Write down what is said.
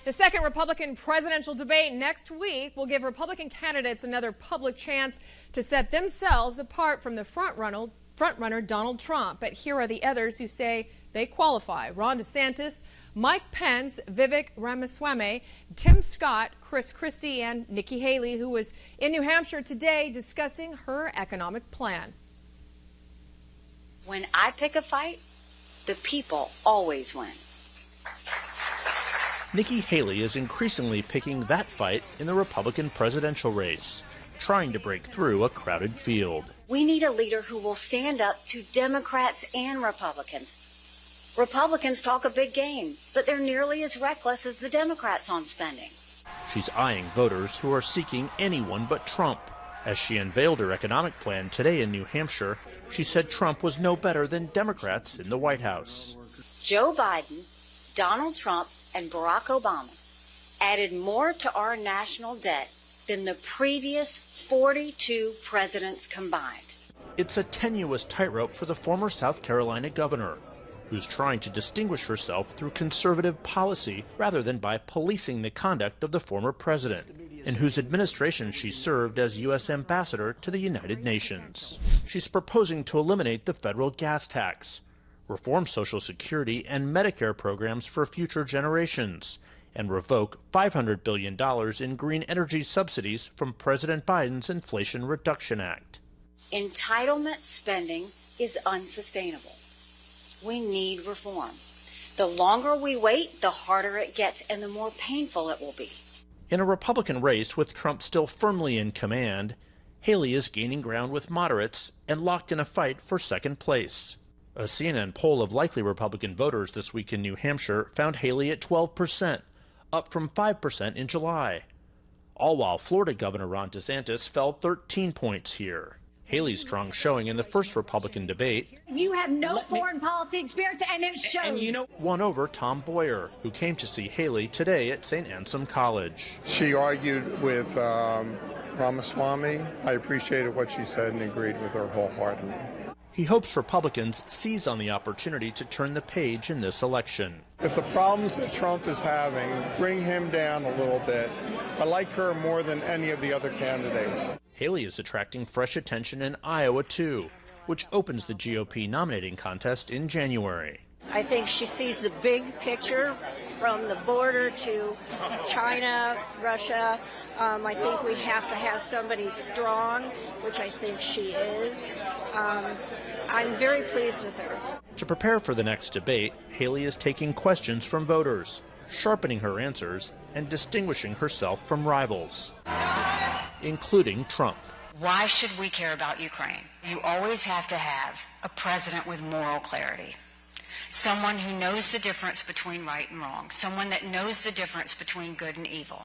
The second Republican presidential debate next week will give Republican candidates another public chance to set themselves apart from the frontrunner Donald Trump. But here are the others who say they qualify: Ron DeSantis, Mike Pence, Vivek Ramaswamy, Tim Scott, Chris Christie, and Nikki Haley, who was in New Hampshire today discussing her economic plan. When I pick a fight, the people always win. Nikki Haley is increasingly picking that fight in the Republican presidential race, trying to break through a crowded field. We need a leader who will stand up to Democrats and Republicans. Republicans talk a big game, but they're nearly as reckless as the Democrats on spending. She's eyeing voters who are seeking anyone but Trump. As she unveiled her economic plan today in New Hampshire, she said Trump was no better than Democrats in the White House. Joe Biden, Donald Trump, and Barack Obama added more to our national debt than the previous 42 presidents combined. It's a tenuous tightrope for the former South Carolina governor, who's trying to distinguish herself through conservative policy rather than by policing the conduct of the former president, in whose administration she served as U.S. ambassador to the United Nations. She's proposing to eliminate the federal gas tax, reform Social Security and Medicare programs for future generations, and revoke $500 billion in green energy subsidies from President Biden's Inflation Reduction Act. Entitlement spending is unsustainable. We need reform. The longer we wait, the harder it gets and the more painful it will be. In a Republican race with Trump still firmly in command, Haley is gaining ground with moderates and locked in a fight for second place. A CNN poll of likely Republican voters this week in New Hampshire found Haley at 12%, up from 5% in July, all while Florida Governor Ron DeSantis fell 13 points here. Haley's strong showing in the first Republican debate. You have no foreign policy experience, and it shows. Won over Tom Boyer, who came to see Haley today at St. Anselm College. She argued with Ramaswamy. I appreciated what she said and agreed with her wholeheartedly. He hopes Republicans seize on the opportunity to turn the page in this election. If the problems that Trump is having bring him down a little bit, I like her more than any of the other candidates. Haley is attracting fresh attention in Iowa, too, which opens the GOP nominating contest in January. I think she sees the big picture from the border to China, Russia. I think we have to have somebody strong, which I think she is. I'm very pleased with her. To prepare for the next debate, Haley is taking questions from voters, sharpening her answers, and distinguishing herself from rivals, including Trump. Why should we care about Ukraine? You always have to have a president with moral clarity. Someone who knows the difference between right and wrong. Someone that knows the difference between good and evil.